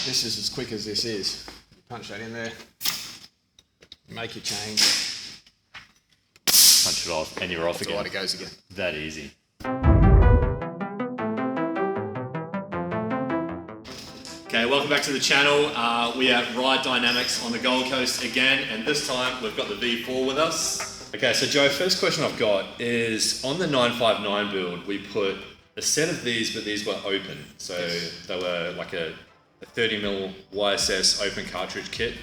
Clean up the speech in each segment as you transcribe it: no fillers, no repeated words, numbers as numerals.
this is as quick as this is. You punch that in there, make your change. Punch it off and you're off again. Right, it goes again. That easy. Okay, welcome back to the channel. We are at Ride Dynamics on the Gold Coast again, and this time we've got the V4 with us. Okay, so Joe, first question I've got is, on the 959 build, we put a set of these, but these were open. So they were like a 30mm YSS open cartridge kit.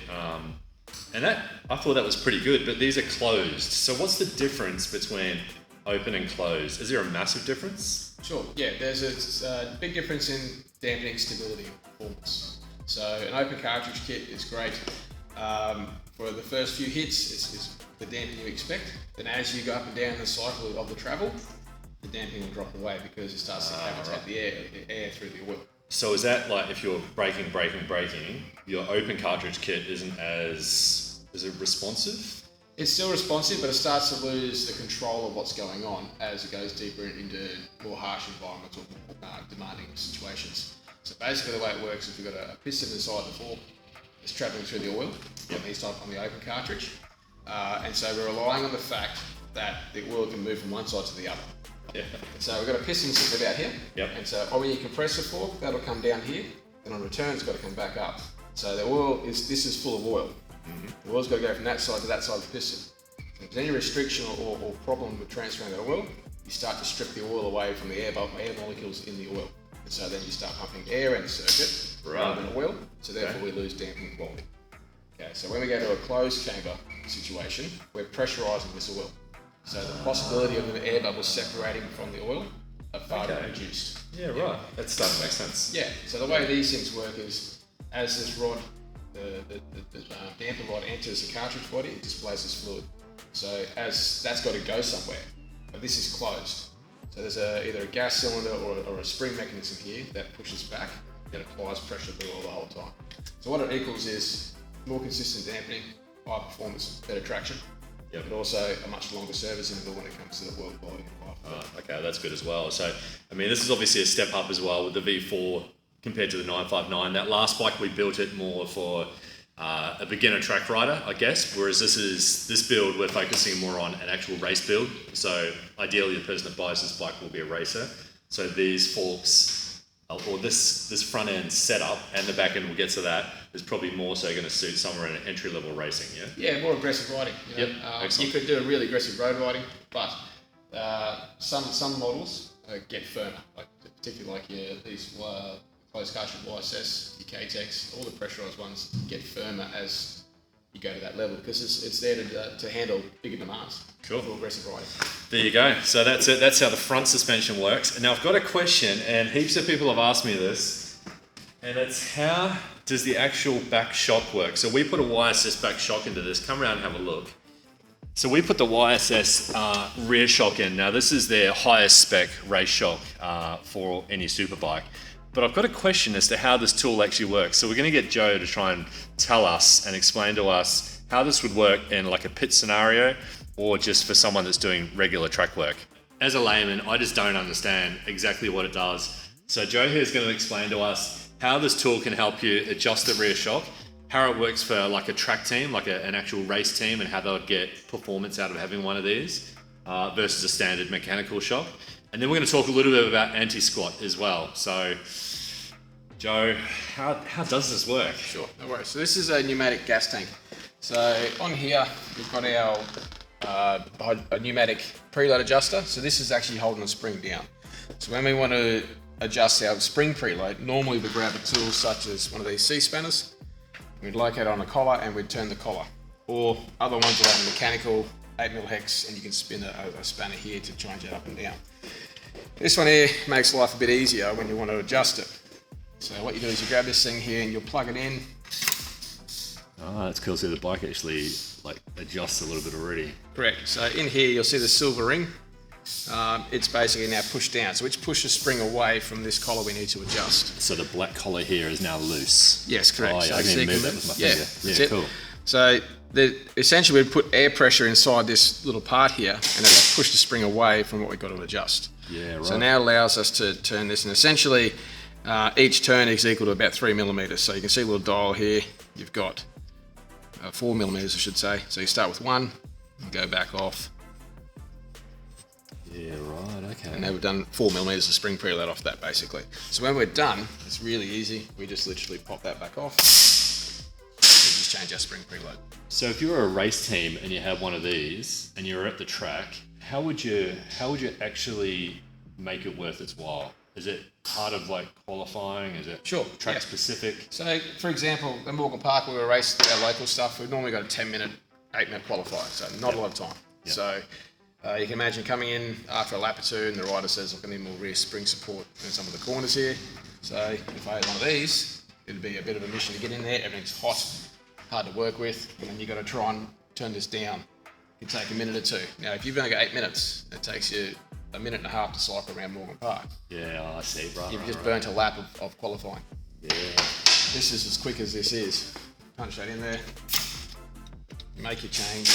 And that, I thought that was pretty good, but these are closed. So what's the difference between open and closed? Is there a massive difference? Sure, yeah, there's a big difference in dampening stability and performance. So an open cartridge kit is great. For the first few hits, it's the damping you expect. Then as you go up and down the cycle of the travel, the damping will drop away because it starts to cavitate the air through the oil. So is that like if you're braking, your open cartridge kit isn't as, is it responsive? It's still responsive, but it starts to lose the control of what's going on as it goes deeper into more harsh environments or demanding situations. So basically the way it works is we've got a piston inside the fork that's travelling through the oil on the open cartridge. And so we're relying on the fact that the oil can move from one side to the other. Yeah. So we've got a piston sitting about here. Yep. And so when you compress the fork, that'll come down here, and on return it's got to come back up. So the oil this is full of oil. The oil's got to go from that side to that side of the piston. So if there's any restriction or problem with transferring that oil, you start to strip the oil away from the air molecules in the oil. And so then you start pumping air in the circuit rather than oil, so therefore we lose damping quality. Okay, so when we go to a closed chamber situation, we're pressurising this oil. So the possibility of the air bubbles separating from the oil are far reduced. Yeah, right. That's starting to make sense. Yeah, so the way these things work is as this rod, the damper rod enters the cartridge body, it displays this fluid. So as that's got to go somewhere, but this is closed. So there's either a gas cylinder or a spring mechanism here that pushes back and applies pressure to the oil the whole time. So what it equals is more consistent dampening, high performance, better traction. Yeah, but also a much longer service interval when it comes to the oil quality and life. Okay, that's good as well. So, I mean, this is obviously a step up as well with the V4 compared to the 959. That last bike, we built it more for a beginner track rider, I guess, whereas this build, we're focusing more on an actual race build. So ideally, the person that buys this bike will be a racer. So these forks, or this front end setup and the back end we'll get to that, is probably more so going to suit somewhere in entry level racing, yeah? Yeah, more aggressive riding. You could do a really aggressive road riding, but some models get firmer, particularly like these closed cartridge YSS, your KTEX, all the pressurised ones get firmer as you go to that level because it's there to handle bigger demands. Cool. For aggressive riding. There you go. So that's it. That's how the front suspension works. Now I've got a question, and heaps of people have asked me this, and it's how does the actual back shock work? So we put a YSS back shock into this. Come around and have a look. So we put the YSS rear shock in. Now this is their highest spec race shock for any superbike. But I've got a question as to how this tool actually works. So we're going to get Joe to try and tell us and explain to us how this would work in like a pit scenario or just for someone that's doing regular track work. As a layman, I just don't understand exactly what it does. So Joe here is going to explain to us how this tool can help you adjust the rear shock, how it works for like a track team, like an actual race team, and how they would get performance out of having one of these versus a standard mechanical shock. And then we're going to talk a little bit about anti-squat as well. So, Joe, how does this work? Sure, no worries. So this is a pneumatic gas tank. So on here, we've got a pneumatic preload adjuster. So this is actually holding the spring down. So when we want to adjust our spring preload, normally we grab a tool such as one of these C-spanners. We'd locate it on a collar and we'd turn the collar. Or other ones will have a mechanical 8mm hex and you can spin a spanner here to change it up and down. This one here makes life a bit easier when you want to adjust it. So what you do is you grab this thing here and you'll plug it in. Oh, that's cool. So the bike actually like adjusts a little bit already. Correct. So in here you'll see the silver ring. It's basically now pushed down. So which pushes spring away from this collar we need to adjust. So the black collar here is now loose. Yes, correct. Oh, yeah, so I can even move that with my finger. Yeah, cool. So essentially we'd put air pressure inside this little part here and it'll push the spring away from what we've got to adjust. Yeah, right. So now it allows us to turn this, and essentially Each turn is equal to about 3 millimeters. So you can see a little dial here. You've got 4 millimeters, I should say. So you start with 1, and go back off. Yeah, right, okay. And now we've done 4 millimeters of spring preload off that, basically. So when we're done, it's really easy. We just literally pop that back off. We just change our spring preload. So if you're a race team and you have one of these and you're at the track, how would you actually make it worth its while? Is it part of like qualifying? Is it track specific? So for example, in Morgan Park, we were racing our local stuff. We've normally got a 10-minute, 8-minute qualifier, so not a lot of time. Yep. So you can imagine coming in after a lap or two and the rider says, look, I need more rear spring support in some of the corners here. So if I had one of these, it'd be a bit of a mission to get in there. Everything's hot, hard to work with, and then you've got to try and turn this down. It can take a minute or two. Now, if you've only got 8 minutes, it takes you a minute and a half to cycle around Morgan Park. Yeah, I see, right. You've just burnt a lap of qualifying. Yeah. This is as quick as this is. Punch that in there, make your change.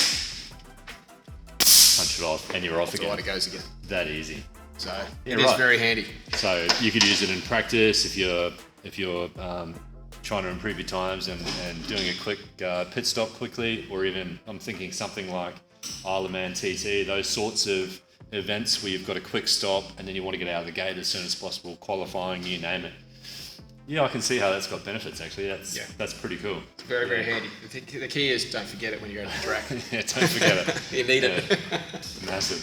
Punch it off, and you're off again. Right, it goes again. That easy. So it is very handy. So you could use it in practice if you're trying to improve your times and doing a quick pit stop quickly, or even I'm thinking something like Isle of Man TT, those sorts of events where you've got a quick stop and then you want to get out of the gate as soon as possible, qualifying, you name it. Yeah, I can see how that's got benefits actually. That's pretty cool. It's very, very handy. The key is don't forget it when you go to the track. Yeah, don't forget it. You need it. Massive.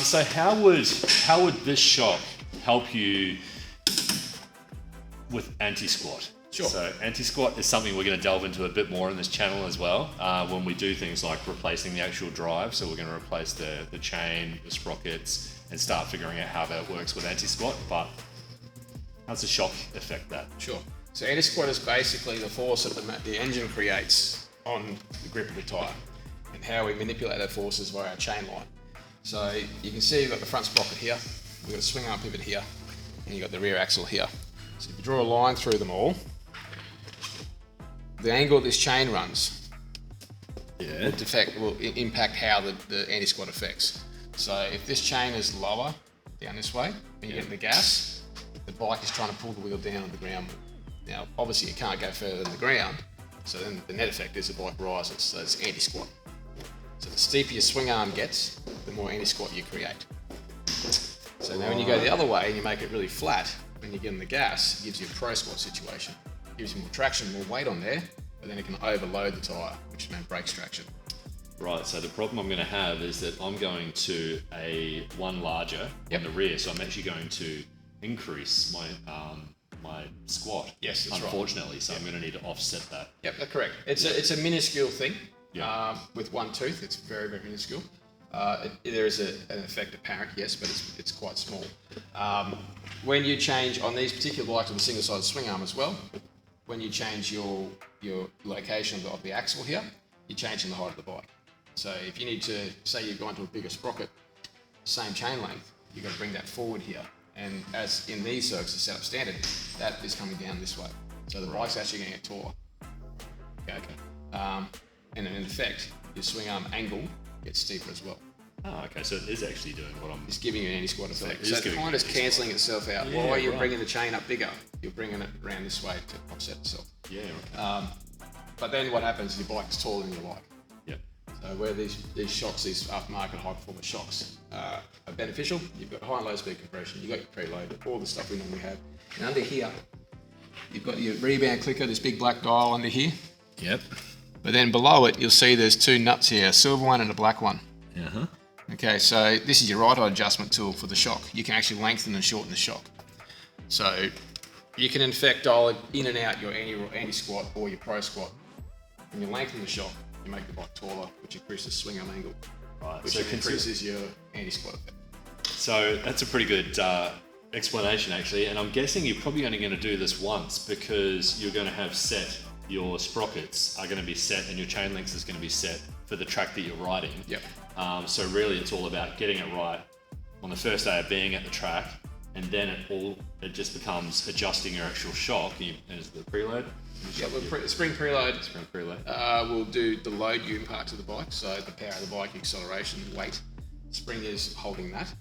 So how would this shock help you with anti-squat? Sure. So anti-squat is something we're going to delve into a bit more in this channel as well when we do things like replacing the actual drive. So we're going to replace the chain, the sprockets, and start figuring out how that works with anti-squat. But how does the shock affect that? Sure. So anti-squat is basically the force that the engine creates on the grip of the tyre, and how we manipulate that force is via our chain line. So you can see you've got the front sprocket here, we've got a swing arm pivot here, and you've got the rear axle here. So if you draw a line through them all, the angle this chain runs will impact how the anti-squat affects. So if this chain is lower down this way, when you get the gas, the bike is trying to pull the wheel down on the ground. Now, obviously, you can't go further than the ground, so then the net effect is the bike rises, so it's anti-squat. So the steeper your swing arm gets, the more anti-squat you create. So now when you go the other way and you make it really flat, when you get in the gas, it gives you a pro-squat situation. It gives you more traction, more weight on there, but then it can overload the tyre, which means brakes traction. Right, so the problem I'm going to have is that I'm going to a one larger on the rear, so I'm actually going to increase my squat. Yes, that's unfortunately, so I'm going to need to offset that. Yep, that's correct. It's a minuscule thing with one tooth. It's very, very minuscule. There is an effect apparent, yes, but it's quite small. When you change on these particular bikes with a single-sided swing arm as well, when you change your location of the axle here, you're changing the height of the bike. So if you need to, say you've gone to a bigger sprocket, same chain length, you've got to bring that forward here. And as in these circuits are set up standard, that is coming down this way. So the bike's actually going to get taller. Okay. And in effect, your swing arm angle gets steeper as well. Oh, okay. So it is actually doing what I'm... It's giving you an anti-squat effect. So it kind of cancelling itself out. Yeah, while you're bringing the chain up bigger, you're bringing it around this way to offset itself. Yeah, okay. But then what happens is your bike's taller than your bike. Yep. So where these shocks, these aftermarket high-performance shocks are beneficial, you've got high and low speed compression, you've got your preload, all the stuff we normally have. And under here, you've got your rebound clicker, this big black dial under here. Yep. But then below it, you'll see there's two nuts here, a silver one and a black one. Uh-huh. Okay, so this is your right eye adjustment tool for the shock. You can actually lengthen and shorten the shock. So you can in fact dial it in and out your anti-squat or your pro squat. When you lengthen the shock, you make the bike taller, which increases swing arm angle, which increases your anti-squat effect. So that's a pretty good explanation actually, and I'm guessing you're probably only going to do this once because you're going to have set, your sprockets are going to be set and your chain length is going to be set for the track that you're riding. Yep. So really it's all about getting it right on the first day of being at the track, and then it just becomes adjusting your actual shock. Is the preload? Yeah, spring preload. Spring preload. Will do the load you impart to the bike, so the power of the bike, acceleration, weight. Spring is holding that.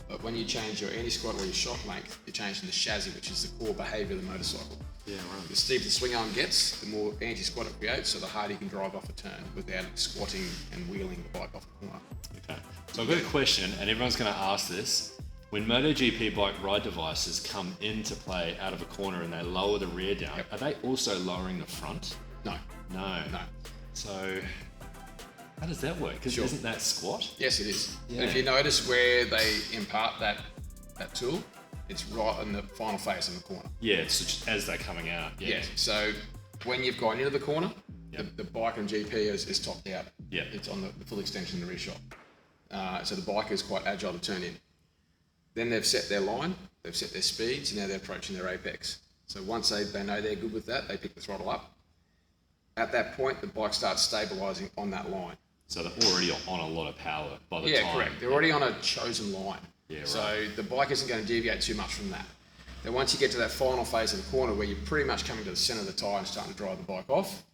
But when you change your anti-squat or your shock length, you're changing the chassis, which is the core behaviour of the motorcycle. Yeah, right. The steeper the swing arm gets, the more anti-squat it creates, so the harder you can drive off a turn without squatting and wheeling the bike off the corner. Okay. So I've got a question, and everyone's going to ask this. When MotoGP bike ride devices come into play out of a corner and they lower the rear down, are they also lowering the front? No. No. No. So how does that work? Because isn't that squat? Yes, it is. Yeah. And if you notice where they impart that tool, it's right in the final face of the corner. Yeah, it's just as they're coming out. Yeah. So when you've gone into the corner, the bike and GP is topped out. Yeah. It's on the full extension of the rear shock. So the bike is quite agile to turn in. Then they've set their line, they've set their speeds, and now they're approaching their apex. So once they know they're good with that, they pick the throttle up. At that point, the bike starts stabilising on that line. So they're already on a lot of power by the time. Yeah, correct. They're already on a chosen line. Yeah, right. So the bike isn't going to deviate too much from that. Then once you get to that final phase of the corner where you're pretty much coming to the centre of the tyre and starting to drive the bike off,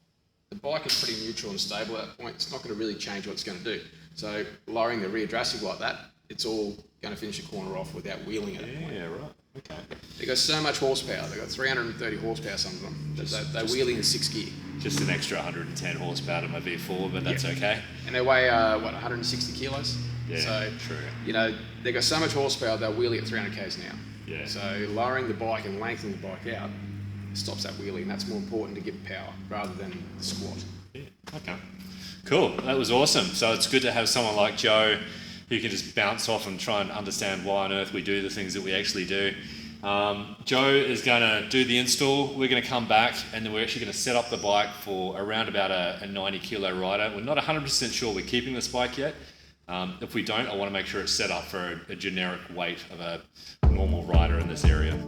the bike is pretty neutral and stable at that point. It's not going to really change what it's going to do. So lowering the rear drastic like that, it's all going to finish the corner off without wheeling at that point. Yeah, right. Okay. They've got so much horsepower. They've got 330 horsepower, some of them. They're wheeling in 6 gear. Just an extra 110 horsepower to my V4, but that's okay. And they weigh, 160 kilos? Yeah, so, true. You know, they've got so much horsepower, they're wheeling at 300 k's an hour. Yeah. So lowering the bike and lengthening the bike out stops that wheeling. That's more important to give power rather than the squat. Yeah. Okay. Cool. That was awesome. So it's good to have someone like Joe who can just bounce off and try and understand why on earth we do the things that we actually do. Joe is going to do the install. We're going to come back and then we're actually going to set up the bike for around about a 90 kilo rider. We're not 100% sure we're keeping this bike yet. If we don't, I want to make sure it's set up for a generic weight of a normal rider in this area.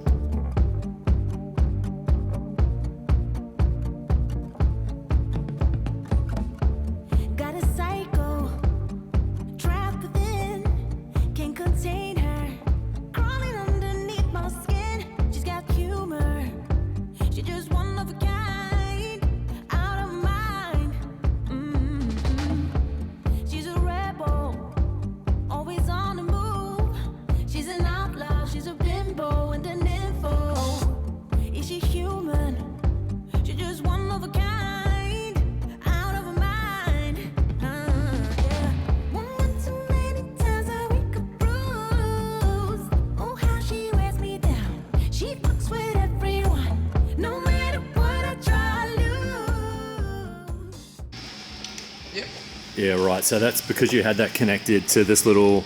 Yeah, right. So that's because you had that connected to this little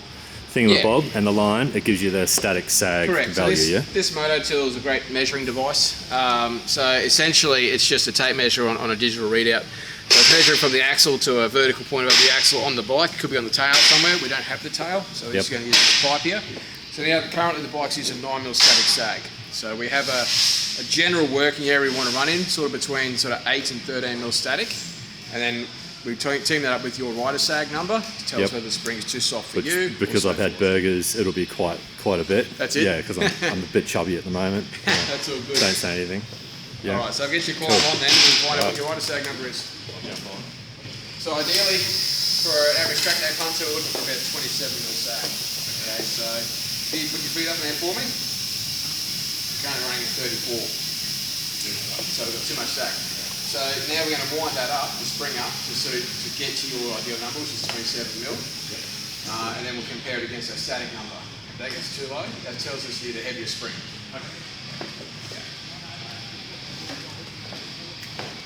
thingamabob and the line, it gives you the static sag Correct. value, so this Moto tool is a great measuring device. So essentially it's just a tape measure on a digital readout. So it's measuring from the axle to a vertical point of the axle on the bike. It could be on the tail somewhere. We don't have the tail, so we're just going to use this pipe here. So now currently the bike's using 9mm static sag. So we have a general working area we want to run in, sort of between sort of 8 and 13mm static. And then we team that up with your rider sag number to tell us whether the spring is too soft for you. Because I've had burgers, it'll be quite a bit. That's it? Yeah, because I'm a bit chubby at the moment. That's all good. Don't say anything. Yeah. Alright, so I'll get your climb on then and find out what your rider sag number is. So ideally, for an average track day punter, we're looking for about 27mm sag. Okay, so if you put your feet up there for me, currently running at 34. So we've got too much sag. So now we're going to wind that up, the spring up, to get to your ideal number, which is 27mm. And then we'll compare it against our static number. If that gets too low, that tells us you need a heavier spring. Okay.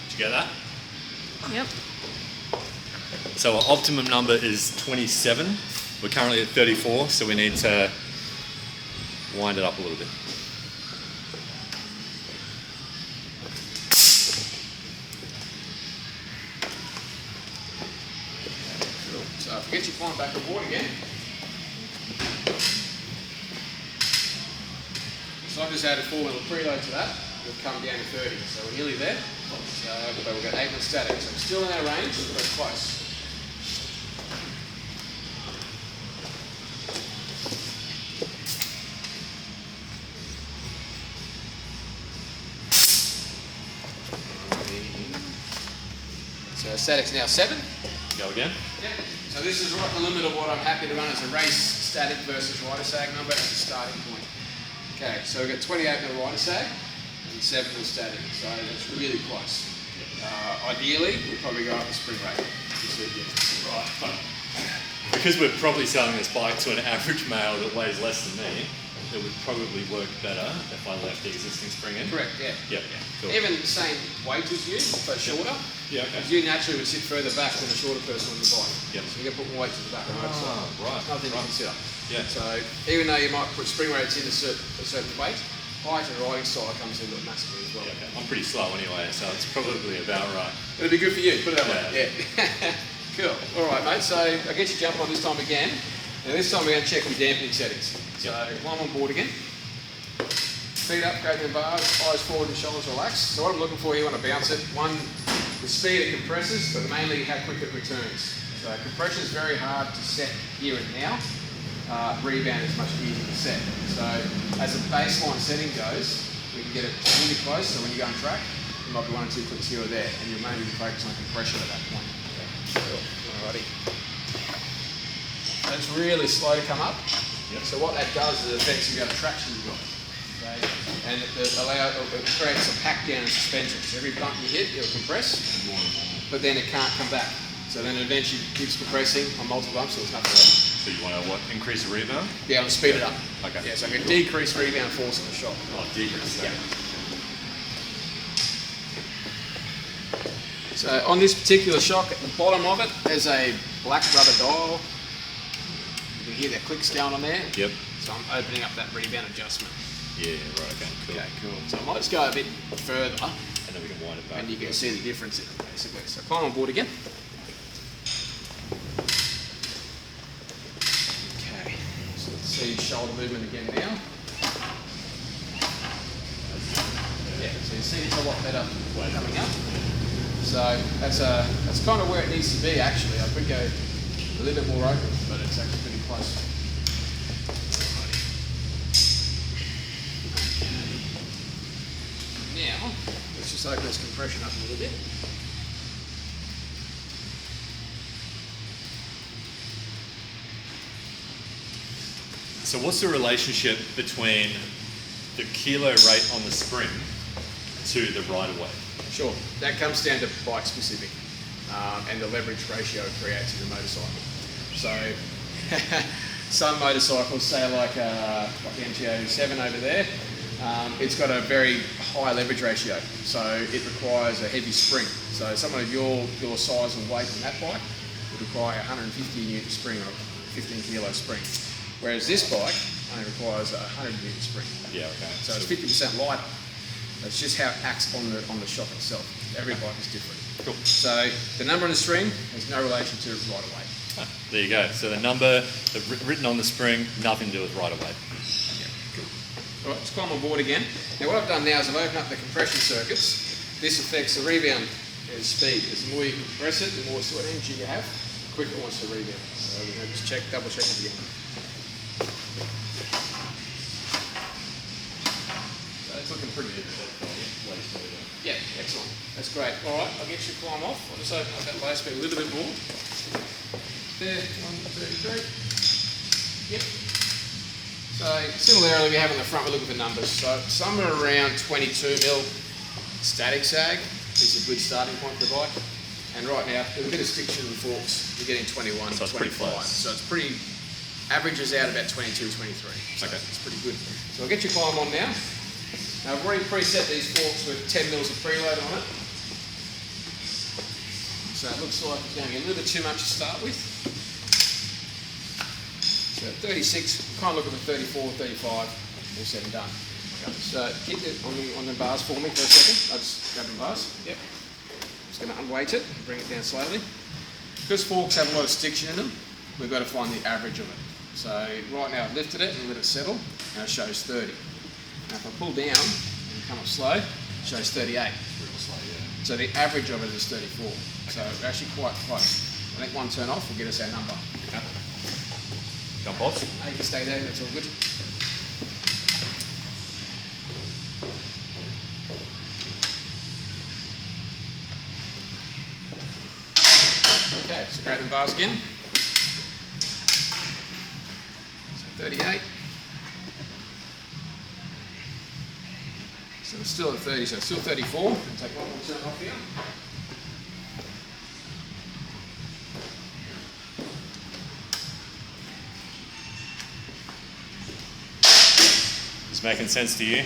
Did you get that? Yep. So our optimum number is 27. We're currently at 34, so we need to wind it up a little bit. So if you get your climb back aboard again. So I've just added 4mm preload to that. We've come down to 30, so we're nearly there. But we've got 8mm static, so we're still in our range, but we're close. So static's now 7. Go again. Yeah. So this is right in the limit of what I'm happy to run as a race static versus rider sag number as a starting point. Okay, so we've got 28 mil rider sag and 7 mil static, so that's really close. Ideally, we'd probably go up the spring rate. Right, but because we're probably selling this bike to an average male that weighs less than me, it would probably work better if I left the existing spring in. Correct, yeah. Yep. Cool. Even the same weight as you, but shorter. Yeah, okay. Because you naturally would sit further back than a shorter person on the bike. Yep. So you can put more weight to the back of the motorcycle. Right. Another thing to consider. Yeah. So even though you might put spring rates in a certain weight, height and riding style comes into it massively as well. Yeah, okay. I'm pretty slow anyway, so it's probably about right. It'll be good for you, put it that way. Yeah. Cool. All right, mate. So I'll get you jump on this time again. Now this time we're going to check your dampening settings. So climb on board again. Feet up, grab the bars, eyes forward and shoulders relaxed. So what I'm looking for here when I bounce it, one, the speed it compresses, but mainly how quick it returns. So compression is very hard to set here and now. Rebound is much easier to set. So as a baseline setting goes, we can get it really close, so when you go on track, there might be 1 or 2 clicks here or there, and you'll mainly focus on compression at that point. Cool. Alrighty. So it's really slow to come up. Yep. So what that does is it affects the amount of traction you've got. Okay? And it creates a pack down in suspension. So every bump you hit, it'll compress, but then it can't come back. So then it eventually keeps compressing on multiple bumps, so it's nothing left. So you want to increase the rebound? Yeah, I'll speed it up. Okay. Yeah, so I can decrease rebound force in the shock. Oh, decrease that. Yeah. So on this particular shock, at the bottom of it, there's a black rubber dial. You can hear the clicks down on there. Yep. So I'm opening up that rebound adjustment. Yeah, right, okay, cool. Okay, cool. So I might just go a bit further, And then we can wind it back. and you can see the difference in it, basically. So climb on board again. Okay, so let's see shoulder movement again now. Yeah, so you see it's a lot better coming up. So that's kind of where it needs to be actually. I could go a little bit more open, but it's actually pretty close. Now, let's just open this compression up a little bit. So what's the relationship between the kilo rate on the spring to the rider weight? Sure, that comes down to bike specific and the leverage ratio it creates in the motorcycle. So some motorcycles, say like the MT-07 over there, it's got a very high leverage ratio, so it requires a heavy spring. So someone of your size and weight on that bike would require a 150 Newton spring or a 15 kilo spring, whereas this bike only requires a 100 Newton spring. Yeah, okay. So it's 50% lighter. That's just how it acts on the shock itself. Every bike is different. Cool. So the number on the string has no relation to rider weight. Ah, there you go. So the number written on the spring, nothing to do with rider weight. Yeah, cool. All right, let's climb on board again. Now what I've done now is I've opened up the compression circuits. This affects the rebound speed. Because the more you compress it, the more sort of energy you have, the quicker it wants to rebound. So we're going to just double check it again. So it's looking pretty good. Yeah, excellent. That's great. All right, I'll get you to climb off. I'll just open up that low speed a little bit more. There, 133. Yep. So similarly, we have on the front, we're looking for numbers. So somewhere around 22 mil static sag is a good starting point for the bike. And right now, with a bit of stick to the forks, you're getting 21, so it's 25. So it's pretty, averages out about 22, 23. So okay. It's pretty good. So I'll get your climb on now. Now I've already preset these forks with 10 mils of preload on it. So it looks like it's going to be a little bit too much to start with. So 36, kind of looking for 34, 35, all said and done. Okay. So keep it on the bars for me for a second. I'll just grab the bars. Yep. Just going to unweight it, bring it down slowly. Because forks have a lot of stiction in them, we've got to find the average of it. So right now I've lifted it and let it settle, and it shows 30. Now if I pull down and come up slow, it shows 38. Real slow, yeah. So the average of it is 34. So we're actually quite close. I think one turn off will get us our number. Okay. Jump off. You can stay there, that's all good. Okay, so grab the bars again. 38. So it's still at 30, so it's still 34. I'll take one more turn off here. Is it making sense to you?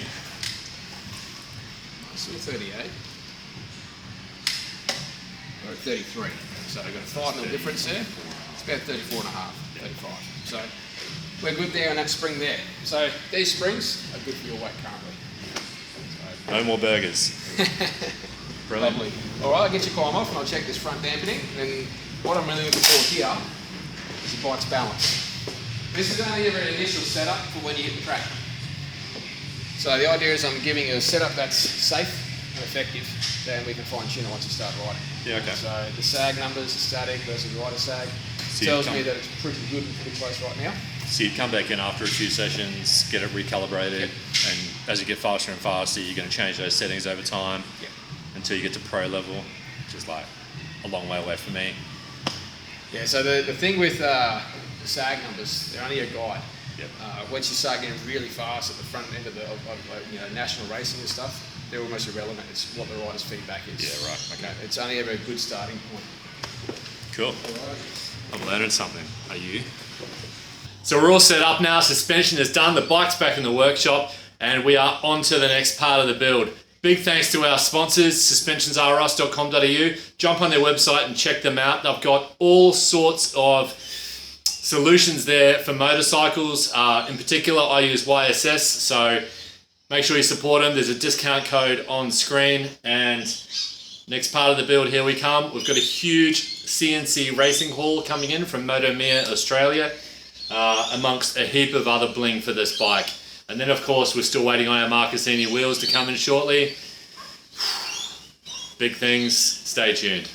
Still 38. We're at 33. So I've got a 5 mil difference there. It's about 34 and a half, 35. So we're good there on that spring there. So these springs are good for your weight currently. So, no more burgers. Brilliant. Lovely. All right, I'll get your climb off and I'll check this front dampening. And what I'm really looking for here is the bike's balance. This is only ever an initial setup for when you hit the track. So the idea is I'm giving you a setup that's safe and effective, then we can fine tune it once you start riding. Yeah, okay. So the sag numbers, the static versus rider sag, So tells me that it's pretty good and pretty close right now. So you'd come back in after a few sessions, get it recalibrated, and as you get faster and faster, you're going to change those settings over time until you get to pro level, which is like a long way away from me. Yeah, so the thing with the sag numbers, they're only a guide. Yep. Once you start getting really fast at the front end of the national racing and stuff, they're almost irrelevant. It's what the rider's feedback is. Yeah, right. Okay. It's only ever a good starting point. Cool. I'm learning something. Are you? So we're all set up now. Suspension is done. The bike's back in the workshop, and we are on to the next part of the build. Big thanks to our sponsors, suspensionsrus.com.au. Jump on their website and check them out. They've got all sorts of solutions there for motorcycles. In particular, I use YSS, so make sure you support them. There's a discount code on screen. And next part of the build, here we come. We've got a huge CNC Racing haul coming in from Moto Mia, Australia, amongst a heap of other bling for this bike. And then, of course, we're still waiting on our Marcassini wheels to come in shortly. Big things. Stay tuned.